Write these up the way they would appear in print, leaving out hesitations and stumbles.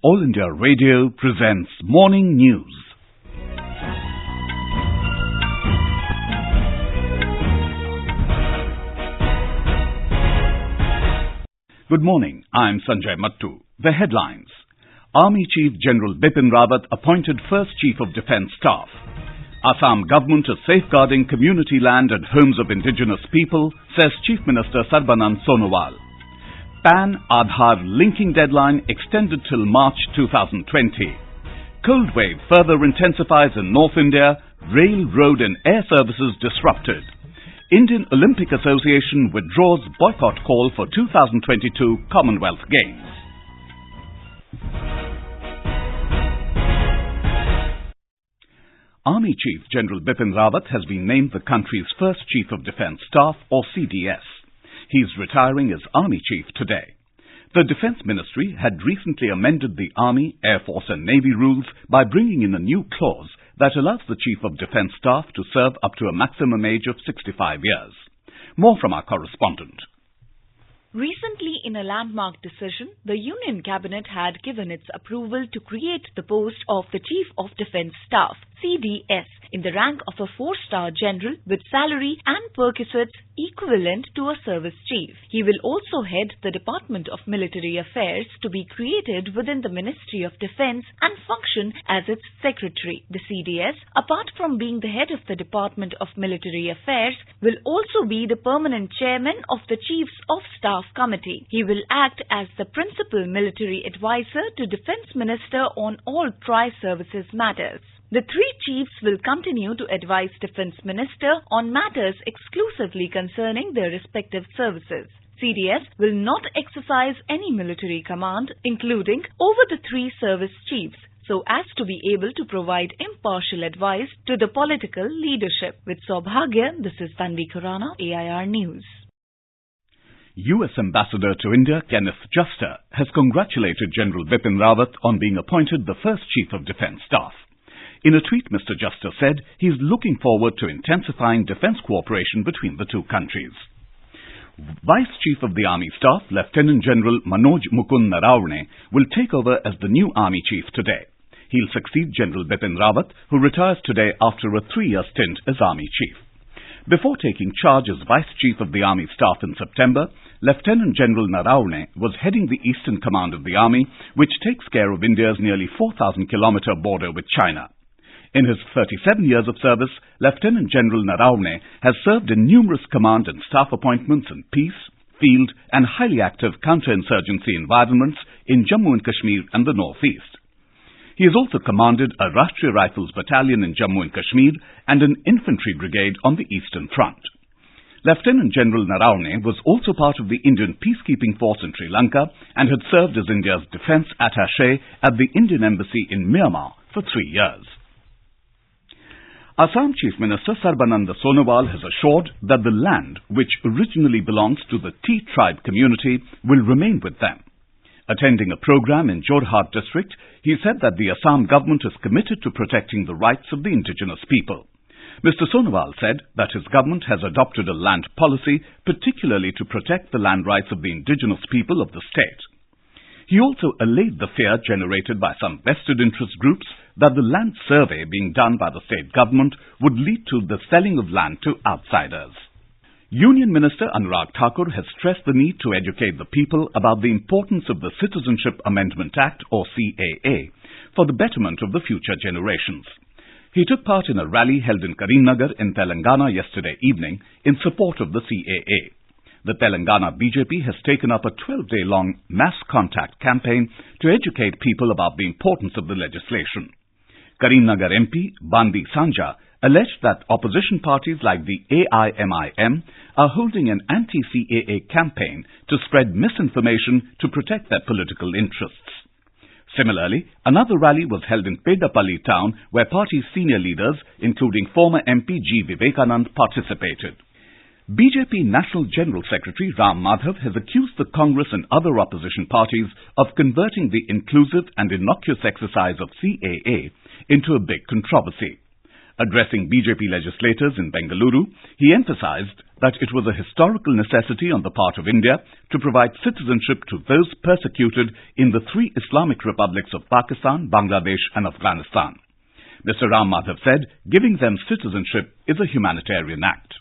All India Radio presents Morning News. Good morning, I'm Sanjay Mattu. The headlines. Army Chief General Bipin Rawat appointed first Chief of Defence Staff. Assam government is safeguarding community land and homes of indigenous people, says Chief Minister Sarbanand Sonowal. PAN-Aadhaar linking deadline extended till March 2020. Cold wave further intensifies in North India, rail, road and air services disrupted. Indian Olympic Association withdraws boycott call for 2022 Commonwealth Games. Army Chief General Bipin Rawat has been named the country's first Chief of Defence Staff, or CDS. He is retiring as Army Chief today. The Defence Ministry had recently amended the Army, Air Force and Navy rules by bringing in a new clause that allows the Chief of Defence Staff to serve up to a maximum age of 65 years. More from our correspondent. Recently, in a landmark decision, the Union Cabinet had given its approval to create the post of the Chief of Defence Staff, CDS, in the rank of a 4-star general with salary and perquisites equivalent to a service chief. He will also head the Department of Military Affairs to be created within the Ministry of Defence and function as its secretary. The CDS, apart from being the head of the Department of Military Affairs, will also be the permanent chairman of the Chiefs of Staff Committee. He will act as the principal military advisor to Defence Minister on all tri-services matters. The three chiefs will continue to advise Defence Minister on matters exclusively concerning their respective services. CDS will not exercise any military command, including over the three service chiefs, so as to be able to provide impartial advice to the political leadership. With Saubhagya, this is Tanvi Khurana, AIR News. U.S. Ambassador to India Kenneth Juster has congratulated General Bipin Rawat on being appointed the first Chief of Defence Staff. In a tweet, Mr. Juster said he is looking forward to intensifying defence cooperation between the two countries. Vice Chief of the Army Staff, Lieutenant General Manoj Mukund Narawne, will take over as the new Army Chief today. He'll succeed General Bipin Rawat, who retires today after a 3-year stint as Army Chief. Before taking charge as Vice Chief of the Army Staff in September, Lieutenant General Narawne was heading the Eastern Command of the Army, which takes care of India's nearly 4,000-kilometre border with China. In his 37 years of service, Lieutenant General Narawne has served in numerous command and staff appointments in peace, field and highly active counterinsurgency environments in Jammu and Kashmir and the Northeast. He has also commanded a Rashtriya Rifles battalion in Jammu and Kashmir and an infantry brigade on the Eastern Front. Lieutenant General Narawne was also part of the Indian peacekeeping force in Sri Lanka and had served as India's defence attaché at the Indian Embassy in Myanmar for 3 years. Assam Chief Minister Sarbanand Sonowal has assured that the land, which originally belongs to the T tribe community, will remain with them. Attending a program in Jorhat district, he said that the Assam government is committed to protecting the rights of the indigenous people. Mr. Sonowal said that his government has adopted a land policy, particularly to protect the land rights of the indigenous people of the state. He also allayed the fear generated by some vested interest groups that the land survey being done by the state government would lead to the selling of land to outsiders. Union Minister Anurag Thakur has stressed the need to educate the people about the importance of the Citizenship Amendment Act, or CAA, for the betterment of the future generations. He took part in a rally held in Karimnagar in Telangana yesterday evening in support of the CAA. The Telangana BJP has taken up a 12-day-long mass contact campaign to educate people about the importance of the legislation. Karimnagar MP Bandi Sanja alleged that opposition parties like the AIMIM are holding an anti-CAA campaign to spread misinformation to protect their political interests. Similarly, another rally was held in Pedapalli town where party senior leaders, including former MP G. Vivekanand, participated. BJP National General Secretary Ram Madhav has accused the Congress and other opposition parties of converting the inclusive and innocuous exercise of CAA into a big controversy. Addressing BJP legislators in Bengaluru, he emphasized that it was a historical necessity on the part of India to provide citizenship to those persecuted in the three Islamic republics of Pakistan, Bangladesh and Afghanistan. Mr. Ram Madhav said giving them citizenship is a humanitarian act.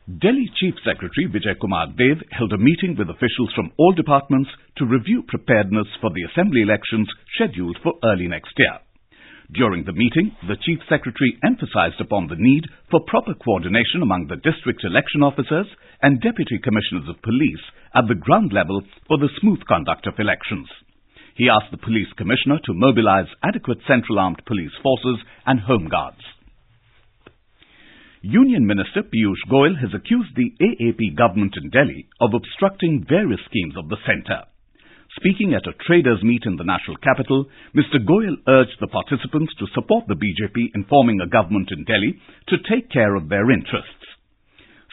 Delhi Chief Secretary Vijay Kumar Dev held a meeting with officials from all departments to review preparedness for the assembly elections scheduled for early next year. During the meeting, the Chief Secretary emphasized upon the need for proper coordination among the district election officers and deputy commissioners of police at the ground level for the smooth conduct of elections. He asked the police commissioner to mobilize adequate central armed police forces and home guards. Union Minister Piyush Goyal has accused the AAP government in Delhi of obstructing various schemes of the centre. Speaking at a traders' meet in the national capital, Mr. Goyal urged the participants to support the BJP in forming a government in Delhi to take care of their interests.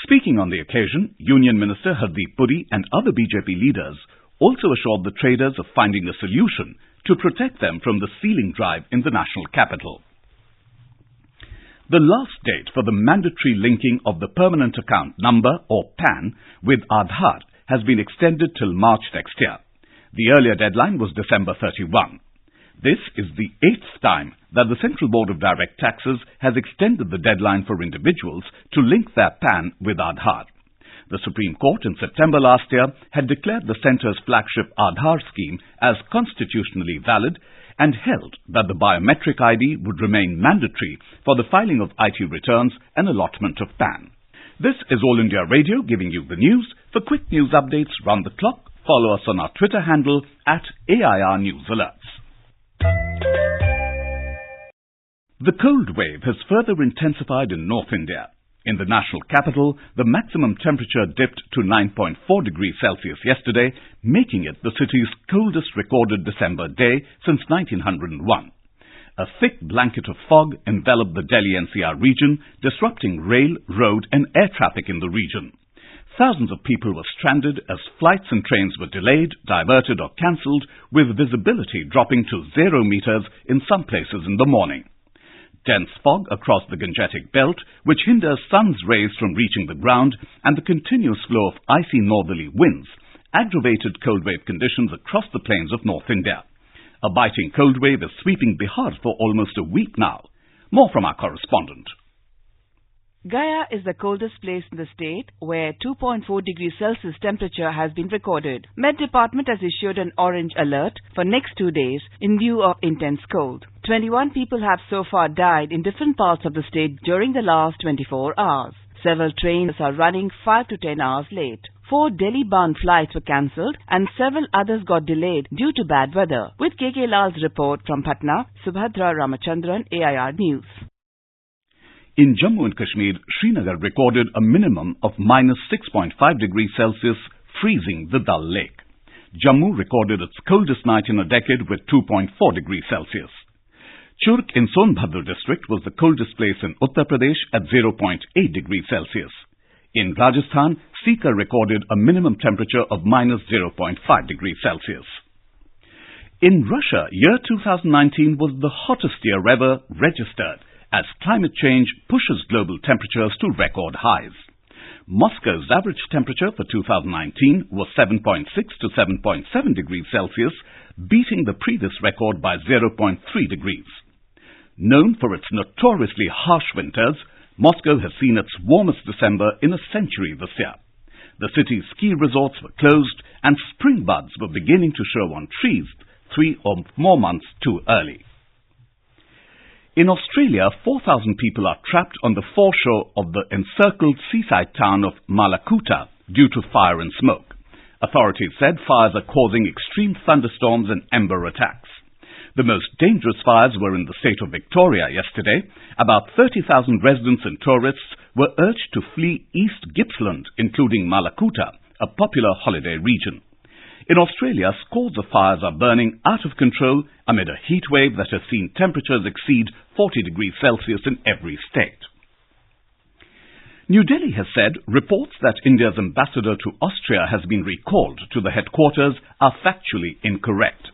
Speaking on the occasion, Union Minister Hardeep Puri and other BJP leaders also assured the traders of finding a solution to protect them from the stealing drive in the national capital. The last date for the mandatory linking of the permanent account number, or PAN, with Aadhaar has been extended till March next year. The earlier deadline was December 31. This is the 8th time that the Central Board of Direct Taxes has extended the deadline for individuals to link their PAN with Aadhaar. The Supreme Court in September last year had declared the centre's flagship Aadhaar scheme as constitutionally valid and held that the biometric ID would remain mandatory for the filing of IT returns and allotment of PAN. This is All India Radio giving you the news. For quick news updates round the clock, follow us on our Twitter handle @AIR News Alerts. The cold wave has further intensified in North India. In the national capital, the maximum temperature dipped to 9.4 degrees Celsius yesterday, making it the city's coldest recorded December day since 1901. A thick blanket of fog enveloped the Delhi NCR region, disrupting rail, road and air traffic in the region. Thousands of people were stranded as flights and trains were delayed, diverted or cancelled, with visibility dropping to 0 meters in some places in the morning. Dense fog across the Gangetic Belt, which hinders sun's rays from reaching the ground, and the continuous flow of icy northerly winds aggravated cold wave conditions across the plains of North India. A biting cold wave is sweeping Bihar for almost a week now. More from our correspondent. Gaya is the coldest place in the state, where 2.4 degrees Celsius temperature has been recorded. Met Department has issued an orange alert for next 2 days in view of intense cold. 21 people have so far died in different parts of the state during the last 24 hours. Several trains are running 5 to 10 hours late. 4 Delhi-bound flights were cancelled and several others got delayed due to bad weather. With KK Lal's report from Patna, Subhadra Ramachandran, AIR News. In Jammu and Kashmir, Srinagar recorded a minimum of minus 6.5 degrees Celsius, freezing the Dal Lake. Jammu recorded its coldest night in a decade with 2.4 degrees Celsius. Churk in Sonbhadra district was the coldest place in Uttar Pradesh at 0.8 degrees Celsius. In Rajasthan, Sikar recorded a minimum temperature of minus 0.5 degrees Celsius. In Russia, year 2019 was the hottest year ever registered, as climate change pushes global temperatures to record highs. Moscow's average temperature for 2019 was 7.6 to 7.7 degrees Celsius, beating the previous record by 0.3 degrees. Known for its notoriously harsh winters, Moscow has seen its warmest December in a century this year. The city's ski resorts were closed and spring buds were beginning to show on trees 3 or more months too early. In Australia, 4,000 people are trapped on the foreshore of the encircled seaside town of Malakuta due to fire and smoke. Authorities said fires are causing extreme thunderstorms and ember attacks. The most dangerous fires were in the state of Victoria yesterday. About 30,000 residents and tourists were urged to flee East Gippsland, including Malakuta, a popular holiday region. In Australia, scores of fires are burning out of control amid a heat wave that has seen temperatures exceed 40 degrees Celsius in every state. New Delhi has said reports that India's ambassador to Austria has been recalled to the headquarters are factually incorrect.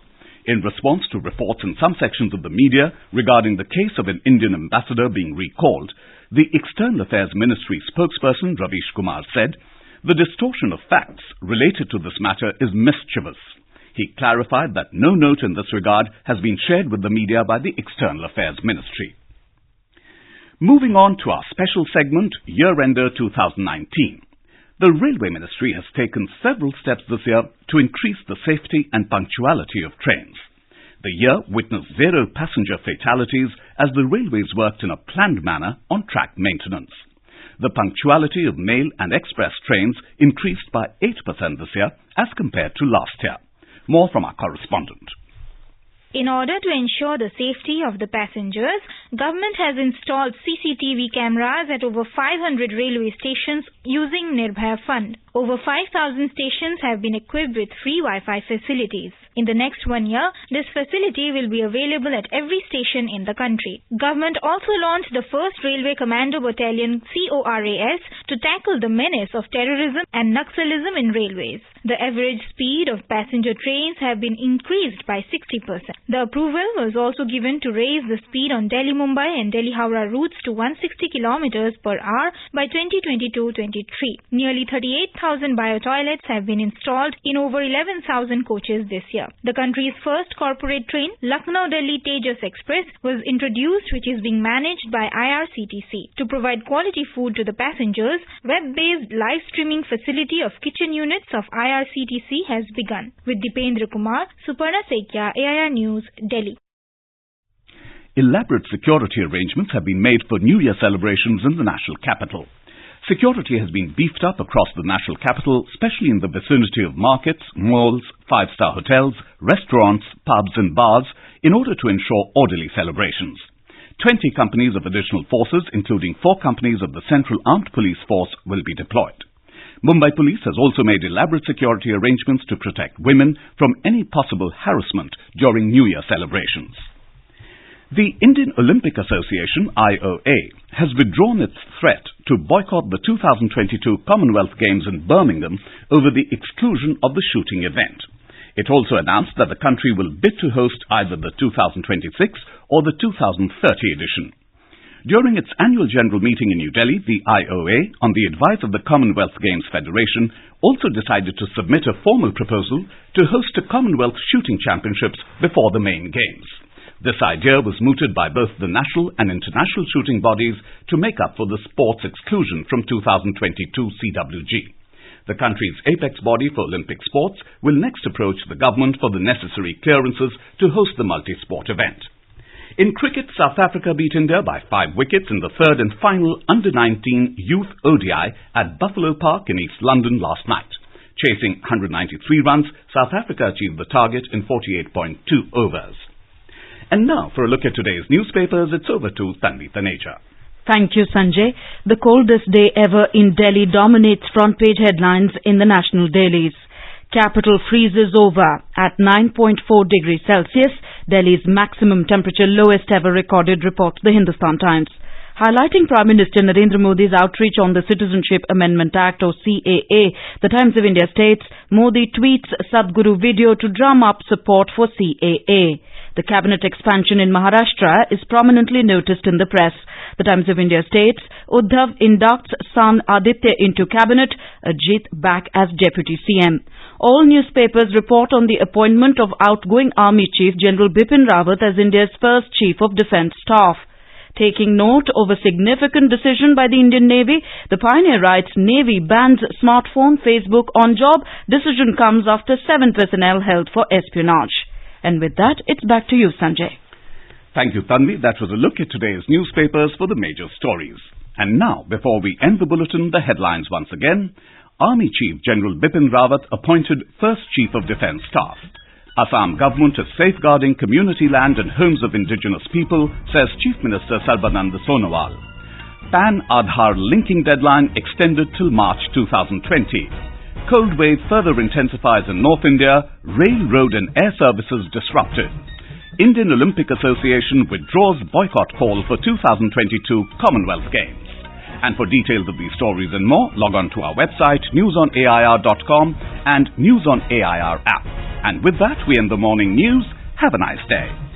in response to reports in some sections of the media regarding the case of an Indian ambassador being recalled, the External Affairs Ministry spokesperson Ravish Kumar said, "The distortion of facts related to this matter is mischievous." He clarified that no note in this regard has been shared with the media by the External Affairs Ministry. Moving on to our special segment, Year-Ender 2019. The Railway Ministry has taken several steps this year to increase the safety and punctuality of trains. The year witnessed 0 passenger fatalities as the railways worked in a planned manner on track maintenance. The punctuality of mail and express trains increased by 8% this year as compared to last year. More from our correspondent. In order to ensure the safety of the passengers, government has installed CCTV cameras at over 500 railway stations using Nirbhaya Fund. Over 5,000 stations have been equipped with free Wi-Fi facilities. In the next 1 year, this facility will be available at every station in the country. Government also launched the first Railway Commando Battalion CORAS to tackle the menace of terrorism and Naxalism in railways. The average speed of passenger trains have been increased by 60%. The approval was also given to raise the speed on Delhi-Mumbai and Delhi-Howrah routes to 160 km per hour by 2022-23. Nearly 38,000 bio-toilets have been installed in over 11,000 coaches this year. The country's first corporate train, Lucknow-Delhi Tejas Express, was introduced, which is being managed by IRCTC. To provide quality food to the passengers, web-based live streaming facility of kitchen units of IRCTC has begun. With Dipendra Kumar, Suparna Sekya, AIR News, Delhi. Elaborate security arrangements have been made for New Year celebrations in the national capital. Security has been beefed up across the national capital, especially in the vicinity of markets, malls, five-star hotels, restaurants, pubs and bars, in order to ensure orderly celebrations. 20 companies of additional forces, including 4 companies of the Central Armed Police Force, will be deployed. Mumbai Police has also made elaborate security arrangements to protect women from any possible harassment during New Year celebrations. The Indian Olympic Association, IOA, has withdrawn its threat to boycott the 2022 Commonwealth Games in Birmingham over the exclusion of the shooting event. It also announced that the country will bid to host either the 2026 or the 2030 edition. During its annual general meeting in New Delhi, the IOA, on the advice of the Commonwealth Games Federation, also decided to submit a formal proposal to host a Commonwealth Shooting Championships before the main games. This idea was mooted by both the national and international shooting bodies to make up for the sport's exclusion from 2022 CWG. The country's apex body for Olympic sports will next approach the government for the necessary clearances to host the multi-sport event. In cricket, South Africa beat India by 5 wickets in the third and final Under-19 Youth ODI at Buffalo Park in East London last night. Chasing 193 runs, South Africa achieved the target in 48.2 overs. And now, for a look at today's newspapers, it's over to Tanvi Taneja. Thank you, Sanjay. The coldest day ever in Delhi dominates front-page headlines in the national dailies. Capital freezes over at 9.4 degrees Celsius. Delhi's maximum temperature lowest ever recorded, reports the Hindustan Times. Highlighting Prime Minister Narendra Modi's outreach on the Citizenship Amendment Act or CAA, the Times of India states, Modi tweets Sadhguru video to drum up support for CAA. The cabinet expansion in Maharashtra is prominently noticed in the press. The Times of India states, Uddhav inducts son Aditya into cabinet, Ajit back as deputy CM. All newspapers report on the appointment of outgoing Army Chief General Bipin Rawat as India's first Chief of Defence Staff. Taking note of a significant decision by the Indian Navy, the Pioneer writes, Navy bans smartphone, Facebook on job. Decision comes after 7 personnel held for espionage. And with that, it's back to you, Sanjay. Thank you, Tanvi. That was a look at today's newspapers for the major stories. And now, before we end the bulletin, the headlines once again. Army Chief General Bipin Rawat appointed first Chief of Defence Staff. Assam government is safeguarding community land and homes of indigenous people, says Chief Minister Sarbanand Sonowal. PAN-Aadhaar linking deadline extended till March 2020. Cold wave further intensifies in North India, rail, road and air services disrupted. Indian Olympic Association withdraws boycott call for 2022 Commonwealth Games. And for details of these stories and more, log on to our website, newsonair.com and News on AIR app. And with that, we end the morning news. Have a nice day.